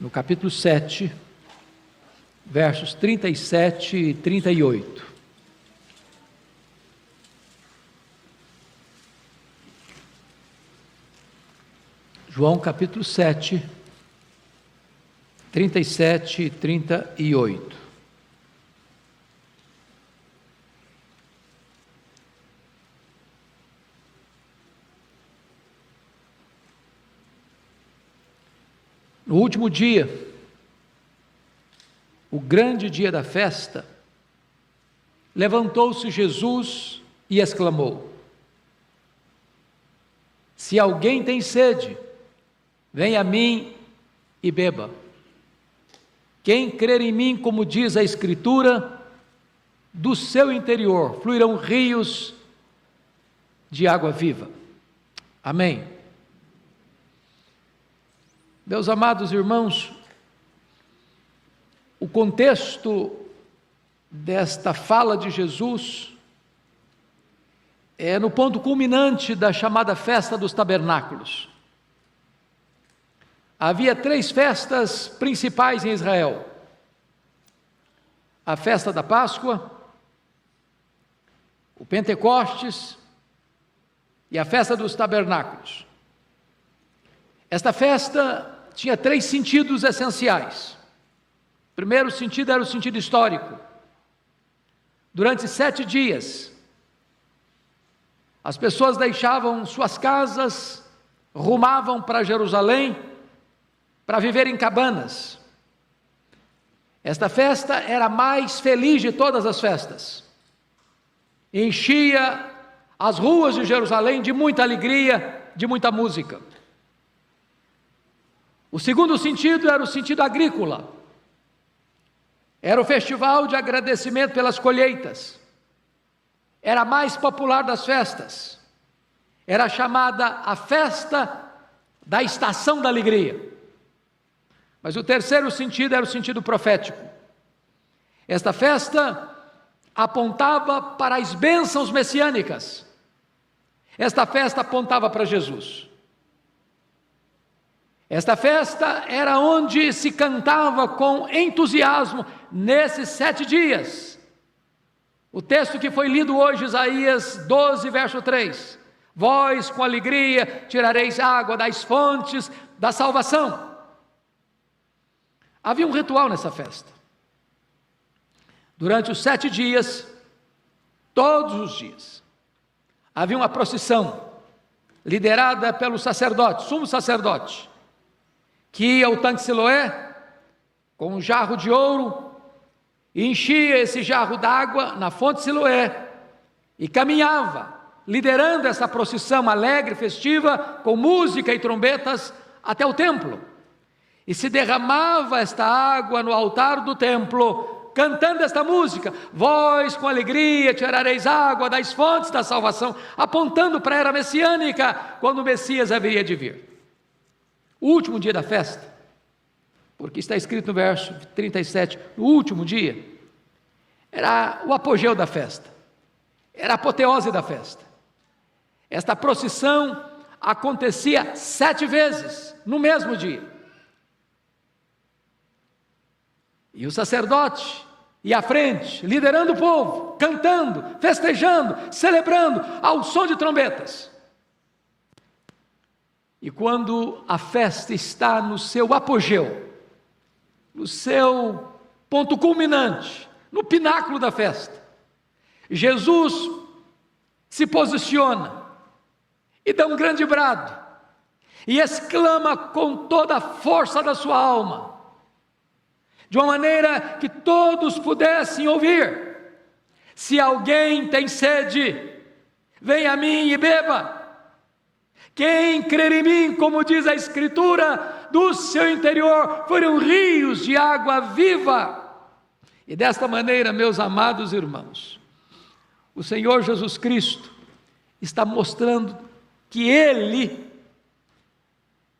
no capítulo 7, versos 37 e 38. João capítulo 7, 37 e 38. No último dia, o grande dia da festa, levantou-se Jesus e exclamou: se alguém tem sede, venha a mim e beba. Quem crer em mim, como diz a Escritura, do seu interior fluirão rios de água viva. Amém. Meus amados irmãos, o contexto desta fala de Jesus é no ponto culminante da chamada Festa dos Tabernáculos. Havia 3 festas principais em Israel: a festa da Páscoa, o Pentecostes e a festa dos Tabernáculos. Esta festa tinha 3 sentidos essenciais. O primeiro sentido era o sentido histórico. Durante 7 dias, as pessoas deixavam suas casas, rumavam para Jerusalém, para viver em cabanas. Esta festa era a mais feliz de todas as festas. Enchia as ruas de Jerusalém de muita alegria, de muita música. O segundo sentido era o sentido agrícola. Era o festival de agradecimento pelas colheitas. Era a mais popular das festas. Era chamada a festa da estação da alegria. Mas o terceiro sentido era o sentido profético. Esta festa apontava para as bênçãos messiânicas. Esta festa apontava para Jesus. Esta festa era onde se cantava com entusiasmo nesses 7 dias. O texto que foi lido hoje, Isaías 12, verso 3. Vós com alegria tirareis água das fontes da salvação. Havia um ritual nessa festa. Durante os 7 dias, todos os dias, havia uma procissão, liderada pelo sacerdote, sumo sacerdote, que ia ao tanque Siloé, com um jarro de ouro, e enchia esse jarro d'água na fonte Siloé, e caminhava, liderando essa procissão alegre, festiva, com música e trombetas, até o templo, e se derramava esta água no altar do templo, cantando esta música: vós com alegria tirareis água das fontes da salvação, apontando para a era messiânica, quando o Messias haveria de vir. O último dia da festa, porque está escrito no verso 37, no último dia, era o apogeu da festa, era a apoteose da festa. Esta procissão acontecia 7 vezes, no mesmo dia. E o sacerdote ia à frente, liderando o povo, cantando, festejando, celebrando, ao som de trombetas. E quando a festa está no seu apogeu, no seu ponto culminante, no pináculo da festa, Jesus se posiciona e dá um grande brado, e exclama com toda a força da sua alma, de uma maneira que todos pudessem ouvir: se alguém tem sede, venha a mim e beba. Quem crer em mim, como diz a Escritura, do seu interior foram rios de água viva. E desta maneira, meus amados irmãos, o Senhor Jesus Cristo está mostrando que Ele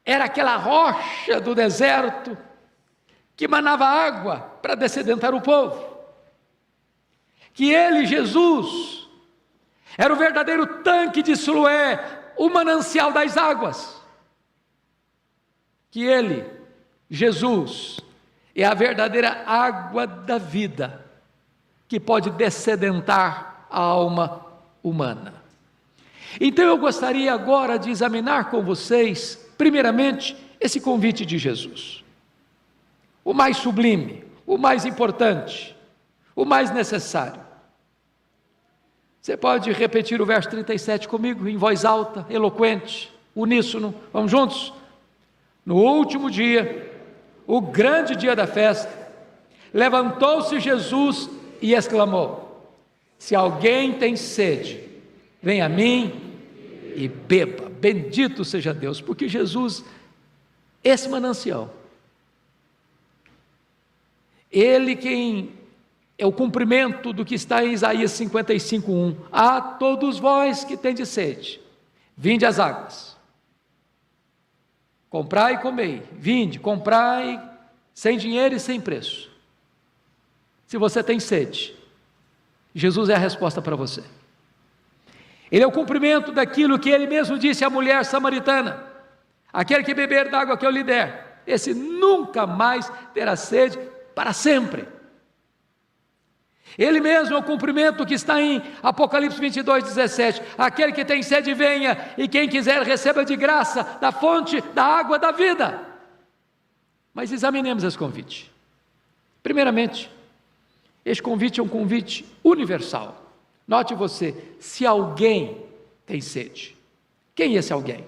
era aquela rocha do deserto que manava água para dessedentar o povo. Que Ele, Jesus, era o verdadeiro tanque de Siloé, o manancial das águas. Que Ele, Jesus é a verdadeira água da vida, que pode dessedentar a alma humana. Então eu gostaria agora de examinar com vocês, primeiramente, esse convite de Jesus. O mais sublime, o mais importante, o mais necessário. Você pode repetir o verso 37 comigo, em voz alta, eloquente, uníssono. Vamos juntos? No último dia, o grande dia da festa, levantou-se Jesus e exclamou: se alguém tem sede, venha a mim e beba. Bendito seja Deus, porque Jesus, esse manancial, Ele quem é o cumprimento do que está em Isaías 55:1. A todos vós que tendes sede, vinde às águas. Comprai e comei. Vinde, comprai sem dinheiro e sem preço. Se você tem sede, Jesus é a resposta para você. Ele é o cumprimento daquilo que Ele mesmo disse à mulher samaritana: aquele que beber da água que eu lhe der, esse nunca mais terá sede para sempre. Ele mesmo é o cumprimento que está em Apocalipse 22:17, aquele que tem sede venha, e quem quiser receba de graça da fonte da água da vida. Mas examinemos esse convite. Primeiramente, este convite é um convite universal. Note você, se alguém tem sede. Quem é esse alguém?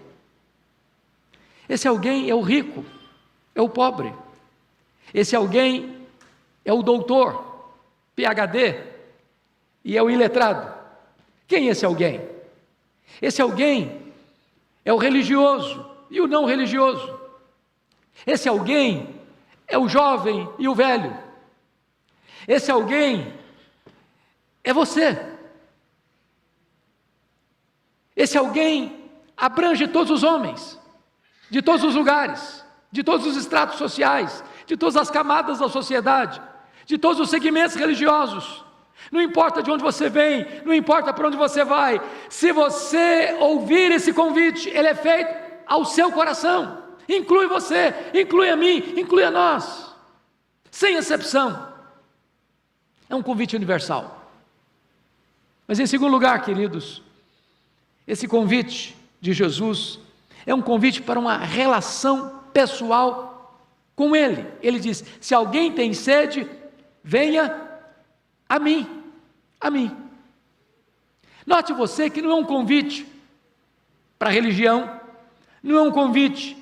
Esse alguém é o rico, é o pobre. Esse alguém é o doutor, PhD, e é o iletrado. Quem é esse alguém? Esse alguém é o religioso e o não religioso. Esse alguém é o jovem e o velho. Esse alguém é você. Esse alguém abrange todos os homens, de todos os lugares, de todos os estratos sociais, de todas as camadas da sociedade, de todos os segmentos religiosos. Não importa de onde você vem, não importa para onde você vai, se você ouvir esse convite, ele é feito ao seu coração, inclui você, inclui a mim, inclui a nós, sem exceção. É um convite universal. Mas em segundo lugar, queridos, esse convite de Jesus é um convite para uma relação pessoal com Ele. Ele diz: se alguém tem sede, venha a mim, a mim. Note você que não é um convite para a religião, não é um convite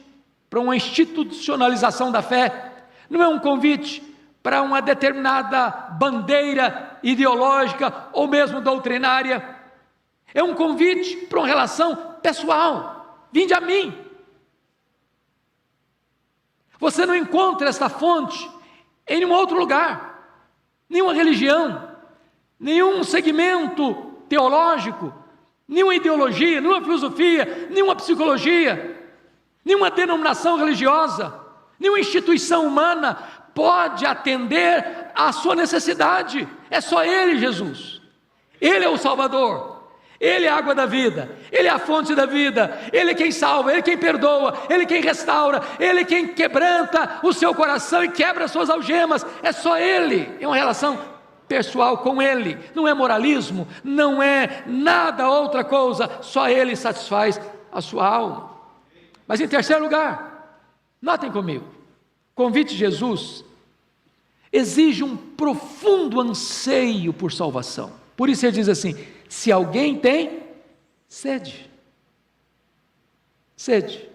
para uma institucionalização da fé, não é um convite para uma determinada bandeira ideológica ou mesmo doutrinária. É um convite para uma relação pessoal. Vinde a mim. Você não encontra esta fonte em nenhum outro lugar, nenhuma religião, nenhum segmento teológico, nenhuma ideologia, nenhuma filosofia, nenhuma psicologia, nenhuma denominação religiosa, nenhuma instituição humana pode atender à sua necessidade. É só Ele, Jesus. Ele é o Salvador, Ele é a água da vida, Ele é a fonte da vida, Ele é quem salva, Ele é quem perdoa, Ele é quem restaura, Ele é quem quebranta o seu coração e quebra as suas algemas. É só Ele. É uma relação pessoal com Ele, não é moralismo, não é nada outra coisa, só Ele satisfaz a sua alma. Mas em terceiro lugar, notem comigo, o convite de Jesus exige um profundo anseio por salvação. Por isso ele diz assim: se alguém tem sede. Sede.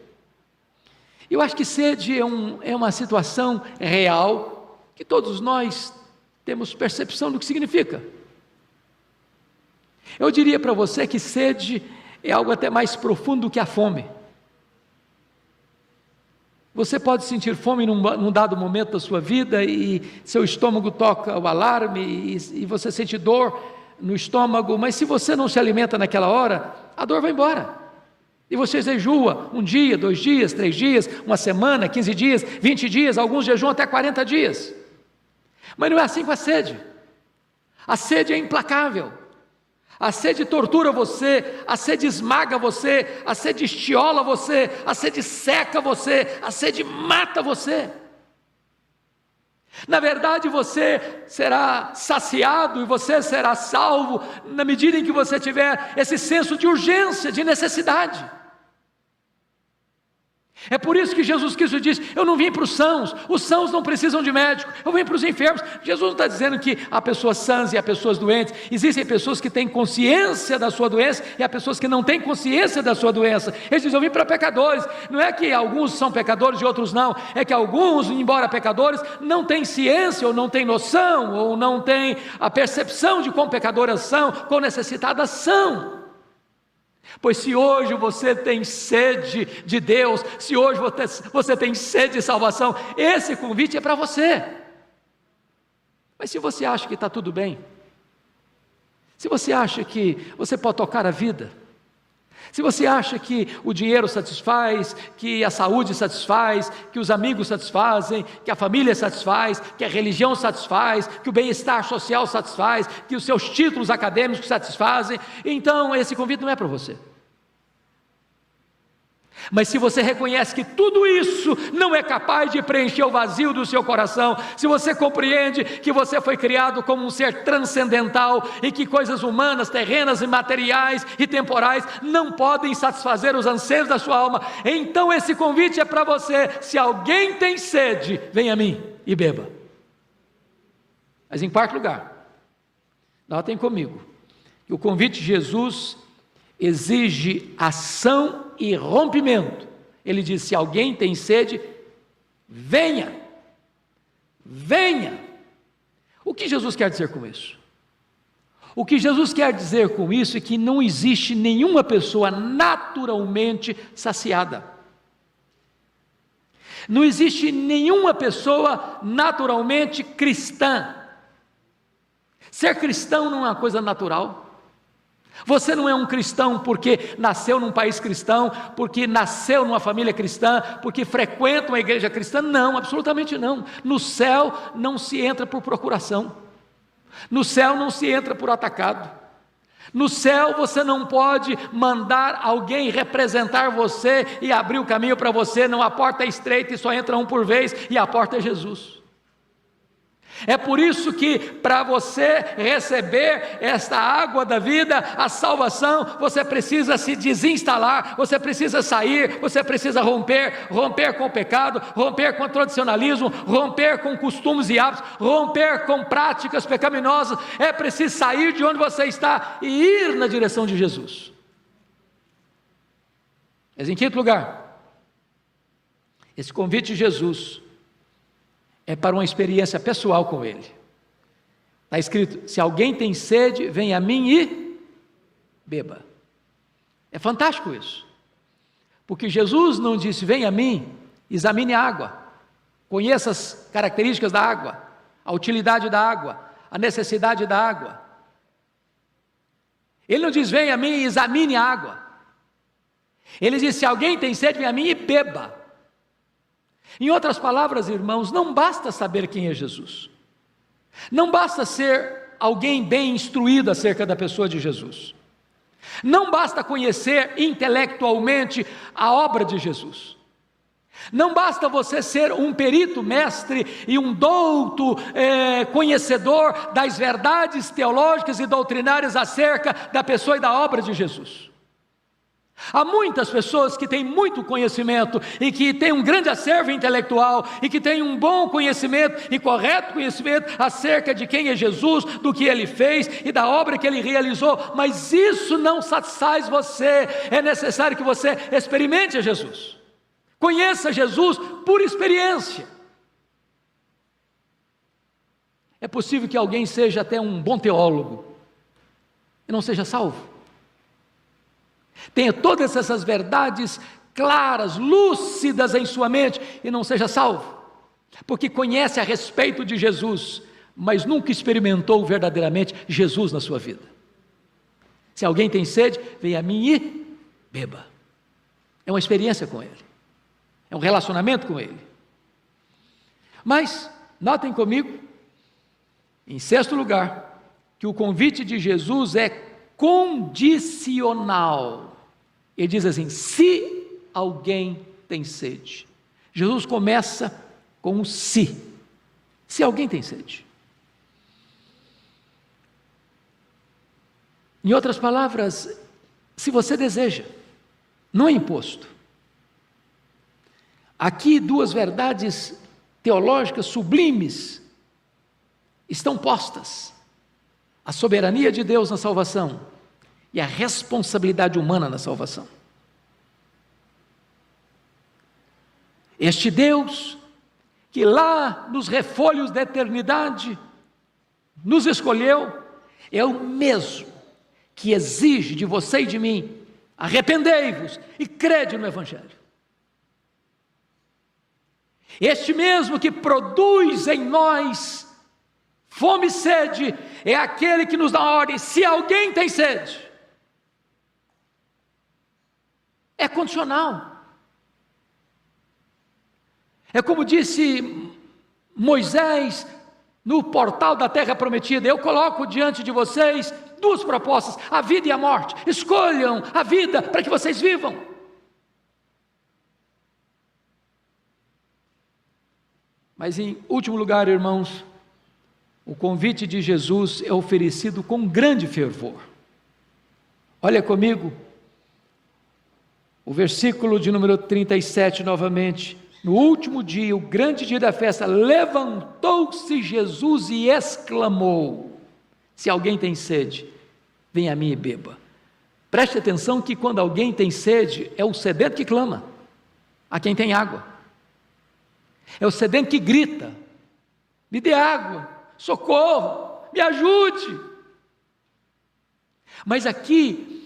Eu acho que sede é uma situação real, que todos nós temos percepção do que significa. Eu diria para você que sede é algo até mais profundo do que a fome. Você pode sentir fome num dado momento da sua vida e seu estômago toca o alarme e você sente dor no estômago, mas se você não se alimenta naquela hora, a dor vai embora. E você jejua 1 dia, 2 dias, 3 dias, 1 semana, 15 dias, 20 dias, alguns jejuam até 40 dias. Mas não é assim com a sede. A sede é implacável. A sede tortura você, a sede esmaga você, a sede estiola você, a sede seca você, a sede mata você. Na verdade, você será saciado e você será salvo na medida em que você tiver esse senso de urgência, de necessidade. É por isso que Jesus Cristo diz: eu não vim para os sãos não precisam de médico, eu vim para os enfermos. Jesus não está dizendo que há pessoas sãs e há pessoas doentes. Existem pessoas que têm consciência da sua doença e há pessoas que não têm consciência da sua doença. Ele diz: eu vim para pecadores. Não é que alguns são pecadores e outros não, é que alguns, embora pecadores, não têm ciência ou não têm noção ou não têm a percepção de quão pecadoras são, quão necessitadas são. Pois se hoje você tem sede de Deus, se hoje você tem sede de salvação, esse convite é para você. Mas se você acha que está tudo bem, se você acha que você pode tocar a vida, se você acha que o dinheiro satisfaz, que a saúde satisfaz, que os amigos satisfazem, que a família satisfaz, que a religião satisfaz, que o bem-estar social satisfaz, que os seus títulos acadêmicos satisfazem, então esse convite não é para você. Mas se você reconhece que tudo isso não é capaz de preencher o vazio do seu coração, se você compreende que você foi criado como um ser transcendental e que coisas humanas, terrenas e materiais e temporais não podem satisfazer os anseios da sua alma, então esse convite é para você. Se alguém tem sede, venha a mim e beba. Mas em quarto lugar, notem comigo, que o convite de Jesus exige ação e rompimento. Ele diz: se alguém tem sede, venha, venha. O que Jesus quer dizer com isso? O que Jesus quer dizer com isso é que não existe nenhuma pessoa naturalmente saciada. Não existe nenhuma pessoa naturalmente cristã. Ser cristão não é uma coisa natural. Você não é um cristão porque nasceu num país cristão, porque nasceu numa família cristã, porque frequenta uma igreja cristã. Não, absolutamente não. No céu não se entra por procuração. No céu não se entra por atacado. No céu você não pode mandar alguém representar você e abrir o caminho para você. Não, a porta é estreita e só entra um por vez, e a porta é Jesus. É por isso que para você receber esta água da vida, a salvação, você precisa se desinstalar, você precisa sair, você precisa romper com o pecado, romper com o tradicionalismo, romper com costumes e hábitos, romper com práticas pecaminosas. É preciso sair de onde você está e ir na direção de Jesus. Mas em quinto lugar, esse convite de Jesus é para uma experiência pessoal com Ele. Está escrito: se alguém tem sede, vem a mim e beba. É fantástico isso, porque Jesus não disse: vem a mim, examine a água, conheça as características da água, a utilidade da água, a necessidade da água. Ele não diz: vem a mim e examine a água. Ele diz: se alguém tem sede, vem a mim e beba. Em outras palavras, irmãos, não basta saber quem é Jesus, não basta ser alguém bem instruído acerca da pessoa de Jesus, não basta conhecer intelectualmente a obra de Jesus, não basta você ser um perito mestre e um douto conhecedor das verdades teológicas e doutrinárias acerca da pessoa e da obra de Jesus. Há muitas pessoas que têm muito conhecimento e que têm um grande acervo intelectual e que têm um bom conhecimento e correto conhecimento acerca de quem é Jesus, do que Ele fez e da obra que Ele realizou, mas isso não satisfaz você. É necessário que você experimente a Jesus, conheça Jesus por experiência. É possível que alguém seja até um bom teólogo e não seja salvo. Tenha todas essas verdades claras, lúcidas em sua mente e não seja salvo, porque conhece a respeito de Jesus, mas nunca experimentou verdadeiramente Jesus na sua vida. Se alguém tem sede, venha a mim e beba. É uma experiência com Ele, é um relacionamento com Ele. Mas, notem comigo, em sexto lugar, que o convite de Jesus é condicional. Ele diz assim: se alguém tem sede. Jesus começa com um se. Se alguém tem sede. Em outras palavras, se você deseja, não é imposto. Aqui duas verdades teológicas sublimes estão postas: a soberania de Deus na salvação e a responsabilidade humana na salvação. Este Deus, que lá nos refolhos da eternidade nos escolheu, é o mesmo que exige de você e de mim: arrependei-vos e crede no Evangelho. Este mesmo que produz em nós fome e sede, é aquele que nos dá a ordem: se alguém tem sede. É condicional. É como disse Moisés no portal da terra prometida: eu coloco diante de vocês duas propostas, a vida e a morte, escolham a vida para que vocês vivam. Mas em último lugar, irmãos, o convite de Jesus é oferecido com grande fervor. Olha comigo, o versículo de número 37 novamente. No último dia, o grande dia da festa, levantou-se Jesus e exclamou: se alguém tem sede, venha a mim e beba. Preste atenção que quando alguém tem sede, é o sedento que clama a quem tem água. É o sedento que grita: me dê água, socorro, me ajude. Mas aqui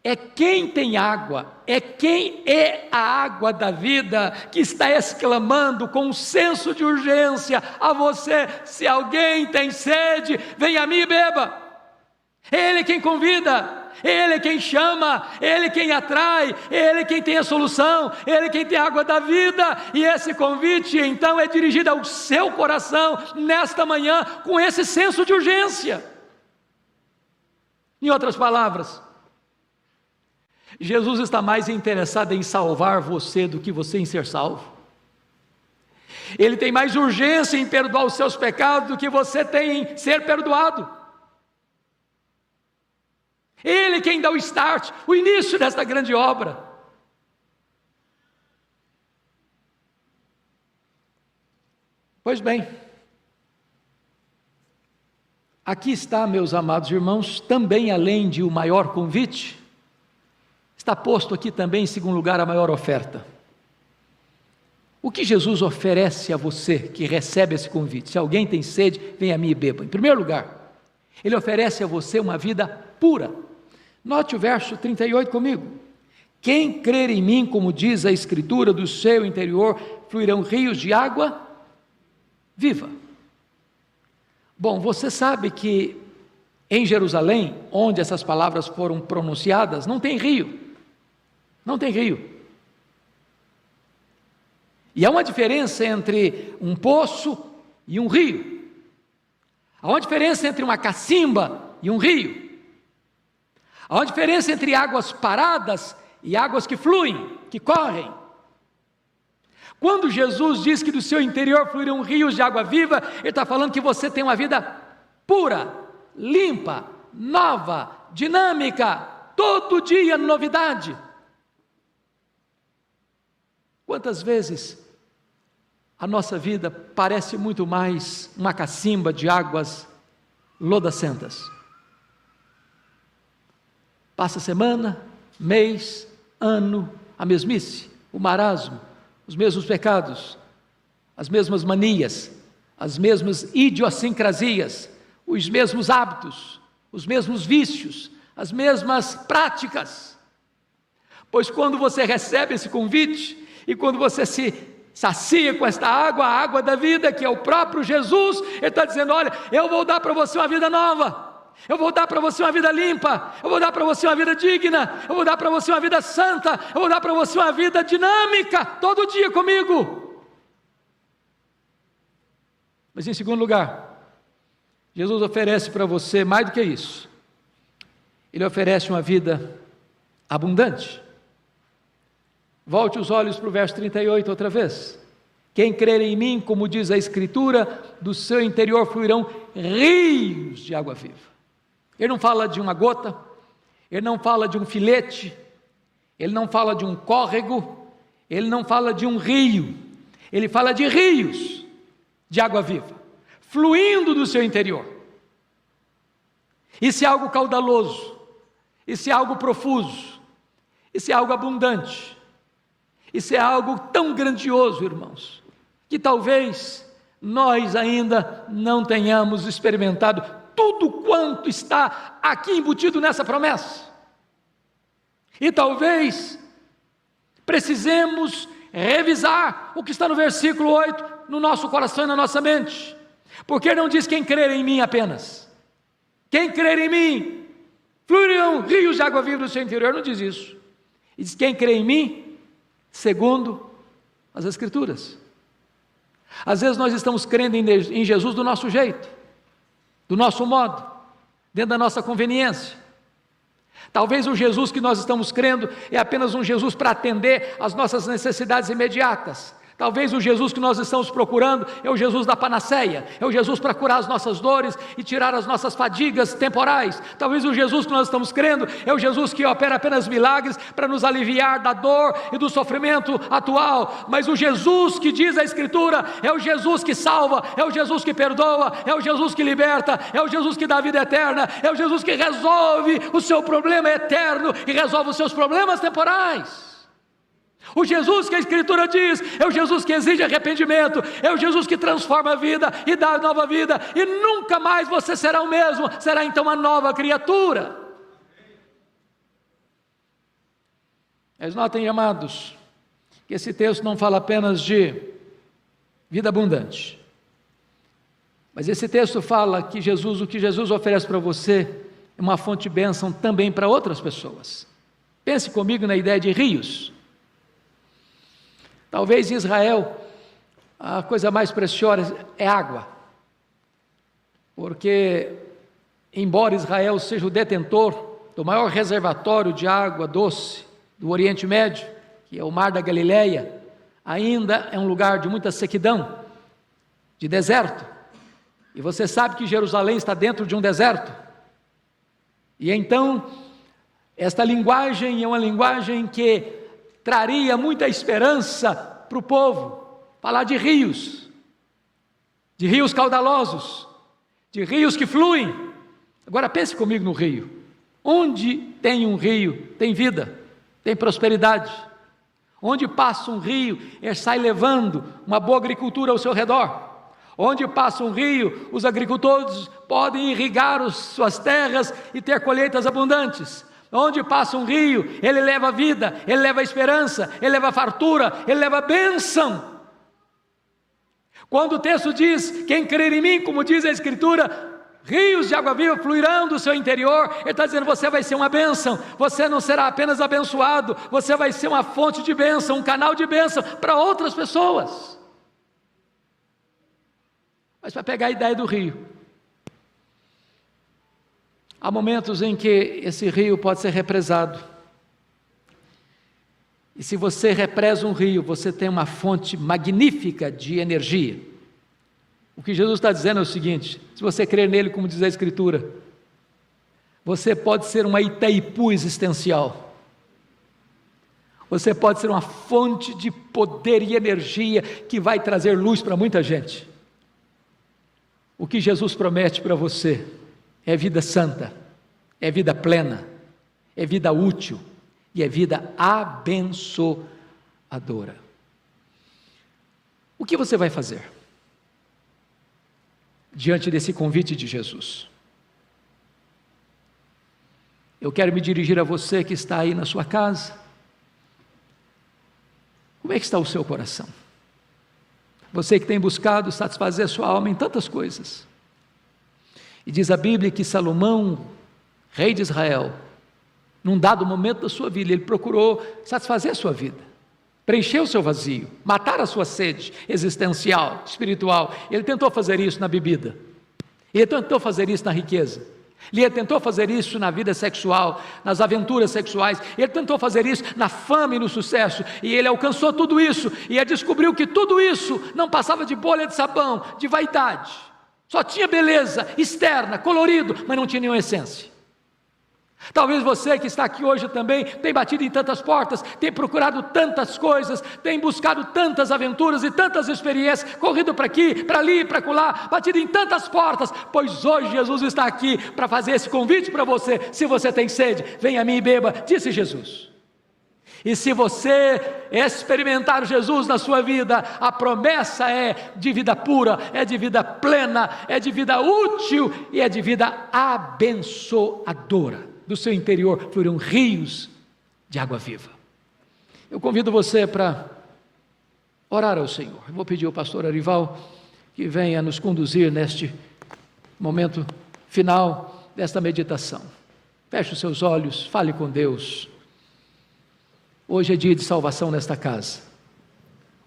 é quem tem água, é quem é a água da vida, que está exclamando com um senso de urgência a você: se alguém tem sede, venha a mim e beba. É Ele quem convida, é Ele quem chama, é Ele quem atrai, é Ele quem tem a solução, é Ele quem tem a água da vida. E esse convite então é dirigido ao seu coração nesta manhã, com esse senso de urgência. Em outras palavras, Jesus está mais interessado em salvar você do que você em ser salvo. Ele tem mais urgência em perdoar os seus pecados do que você tem em ser perdoado. Ele quem dá o start, o início desta grande obra. Pois bem, aqui está, meus amados irmãos, também além de o maior convite, está posto aqui também, em segundo lugar, a maior oferta. O que Jesus oferece a você que recebe esse convite? Se alguém tem sede, venha a mim e beba. Em primeiro lugar, Ele oferece a você uma vida pura. Note o verso 38 comigo: quem crer em mim, como diz a Escritura, do seu interior fluirão rios de água viva. Bom, você sabe que em Jerusalém, onde essas palavras foram pronunciadas, não tem rio. Não tem rio. E há uma diferença entre um poço e um rio. Há uma diferença entre uma cacimba e um rio. Há uma diferença entre águas paradas e águas que fluem, que correm. Quando Jesus diz que do seu interior fluirão rios de água viva, Ele está falando que você tem uma vida pura, limpa, nova, dinâmica, todo dia novidade. Quantas vezes a nossa vida parece muito mais uma cacimba de águas lodacentas? Passa semana, mês, ano, a mesmice, o marasmo, os mesmos pecados, as mesmas manias, as mesmas idiosincrasias, os mesmos hábitos, os mesmos vícios, as mesmas práticas. Pois quando você recebe esse convite, e quando você se sacia com esta água, a água da vida, que é o próprio Jesus, Ele está dizendo: olha, eu vou dar para você uma vida nova. Eu vou dar para você uma vida limpa, eu vou dar para você uma vida digna, eu vou dar para você uma vida santa, eu vou dar para você uma vida dinâmica, todo dia comigo. Mas em segundo lugar, Jesus oferece para você mais do que isso. Ele oferece uma vida abundante. Volte os olhos para o verso 38 outra vez. Quem crer em mim, como diz a Escritura, do seu interior fluirão rios de água viva. Ele não fala de uma gota, ele não fala de um filete, ele não fala de um córrego, ele não fala de um rio, ele fala de rios de água viva, fluindo do seu interior. Isso é algo caudaloso, isso é algo profuso, isso é algo abundante, isso é algo tão grandioso, irmãos, que talvez nós ainda não tenhamos experimentado tudo quanto está aqui embutido nessa promessa. E talvez precisemos revisar o que está no versículo 8 no nosso coração e na nossa mente. Porque não diz quem crer em mim apenas. Quem crer em mim, fluirão rios de água viva no seu interior. Não diz isso. E diz quem crê em mim, segundo as Escrituras. Às vezes nós estamos crendo em Jesus do nosso jeito, do nosso modo, dentro da nossa conveniência. Talvez o Jesus que nós estamos crendo é apenas um Jesus para atender às nossas necessidades imediatas. Talvez o Jesus que nós estamos procurando é o Jesus da panaceia, é o Jesus para curar as nossas dores e tirar as nossas fadigas temporais. Talvez o Jesus que nós estamos crendo é o Jesus que opera apenas milagres para nos aliviar da dor e do sofrimento atual. Mas o Jesus que diz a Escritura é o Jesus que salva, é o Jesus que perdoa, é o Jesus que liberta, é o Jesus que dá vida eterna, é o Jesus que resolve o seu problema eterno e resolve os seus problemas temporais. O Jesus que a Escritura diz é o Jesus que exige arrependimento, é o Jesus que transforma a vida e dá nova vida, e nunca mais você será o mesmo, será então uma nova criatura. Mas notem, amados, que esse texto não fala apenas de vida abundante, mas esse texto fala que o que Jesus oferece para você é uma fonte de bênção também para outras pessoas. Pense comigo na ideia de rios. Talvez em Israel a coisa mais preciosa é água, porque embora Israel seja o detentor do maior reservatório de água doce do Oriente Médio, que é o Mar da Galileia, ainda é um lugar de muita sequidão, de deserto, e você sabe que Jerusalém está dentro de um deserto, e então esta linguagem é uma linguagem que traria muita esperança para o povo, falar de rios caudalosos, de rios que fluem. Agora pense comigo no rio. Onde tem um rio, tem vida, tem prosperidade. Onde passa um rio, ele sai levando uma boa agricultura ao seu redor. Onde passa um rio, os agricultores podem irrigar suas terras e ter colheitas abundantes. Onde passa um rio, ele leva vida, ele leva esperança, ele leva fartura, ele leva bênção. Quando o texto diz, quem crer em mim, como diz a Escritura, rios de água viva fluirão do seu interior, ele está dizendo, você vai ser uma bênção, você não será apenas abençoado, você vai ser uma fonte de bênção, um canal de bênção para outras pessoas. Mas para pegar a ideia do rio, há momentos em que esse rio pode ser represado. E se você represa um rio, você tem uma fonte magnífica de energia. O que Jesus está dizendo é o seguinte: se você crer nele, como diz a Escritura, você pode ser uma Itaipu existencial. Você pode ser uma fonte de poder e energia que vai trazer luz para muita gente. O que Jesus promete para você é vida santa, é vida plena, é vida útil e é vida abençoadora. O que você vai fazer diante desse convite de Jesus? Eu quero me dirigir a você que está aí na sua casa. Como é que está o seu coração? Você que tem buscado satisfazer a sua alma em tantas coisas. E diz a Bíblia que Salomão, rei de Israel, num dado momento da sua vida, ele procurou satisfazer a sua vida, preencher o seu vazio, matar a sua sede existencial, espiritual. Ele tentou fazer isso na bebida, ele tentou fazer isso na riqueza, Ele tentou fazer isso na vida sexual, nas aventuras sexuais, ele tentou fazer isso na fama e no sucesso, e ele alcançou tudo isso, e ele descobriu que tudo isso não passava de bolha de sabão, de vaidade, só tinha beleza externa, colorido, mas não tinha nenhuma essência. Talvez você que está aqui hoje também tenha batido em tantas portas, tem procurado tantas coisas, tem buscado tantas aventuras e tantas experiências, corrido para aqui, para ali, para acolá, batido em tantas portas, pois hoje Jesus está aqui para fazer esse convite para você. Se você tem sede, venha a mim e beba, disse Jesus. E se você experimentar Jesus na sua vida, a promessa é de vida pura, é de vida plena, é de vida útil e é de vida abençoadora. Do seu interior fluirão rios de água viva. Eu convido você para orar ao Senhor. Eu vou pedir ao pastor Arival que venha nos conduzir neste momento final desta meditação. Feche os seus olhos, fale com Deus. Hoje é dia de salvação nesta casa.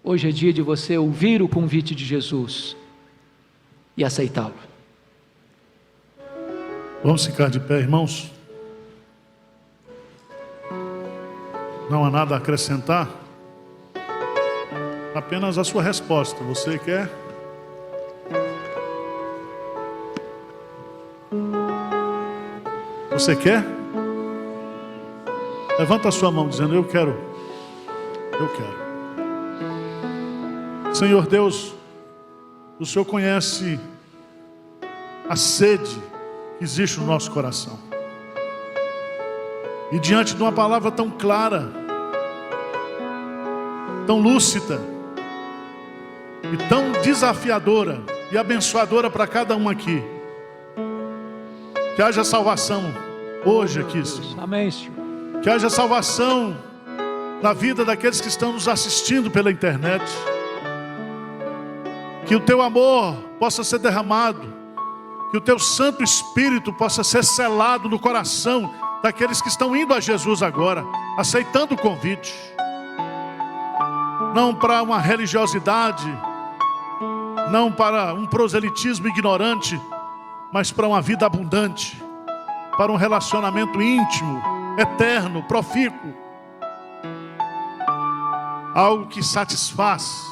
Hoje é dia de você ouvir o convite de Jesus e aceitá-lo. Vamos ficar de pé, irmãos. Não há nada a acrescentar, apenas a sua resposta. Você quer? Você quer? Levanta a sua mão dizendo: eu quero. Eu quero. Senhor Deus, o Senhor conhece a sede que existe no nosso coração. E diante de uma palavra tão clara, tão lúcida e tão desafiadora e abençoadora para cada um aqui, que haja salvação hoje aqui, Senhor. Amém, Senhor. Que haja salvação na vida daqueles que estão nos assistindo pela internet. Que o teu amor possa ser derramado, que o teu Santo Espírito possa ser selado no coração daqueles que estão indo a Jesus agora, aceitando o convite. Não para uma religiosidade, não para um proselitismo ignorante, mas para uma vida abundante, para um relacionamento íntimo, eterno, profícuo, algo que satisfaz.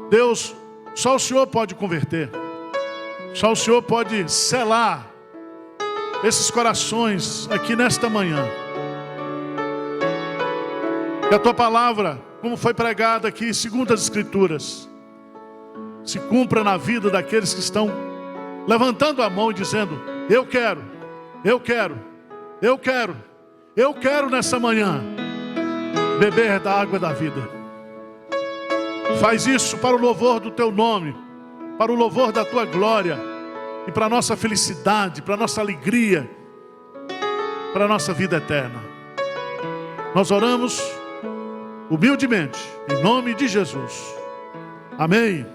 Deus, só o Senhor pode converter, só o Senhor pode selar esses corações aqui nesta manhã. Que a tua palavra, como foi pregada aqui segundo as Escrituras, se cumpra na vida daqueles que estão levantando a mão e dizendo: eu quero, eu quero, eu quero, eu quero nessa manhã beber da água da vida. Faz isso para o louvor do teu nome, para o louvor da tua glória e para a nossa felicidade, para a nossa alegria, para a nossa vida eterna. Nós oramos humildemente, em nome de Jesus. Amém.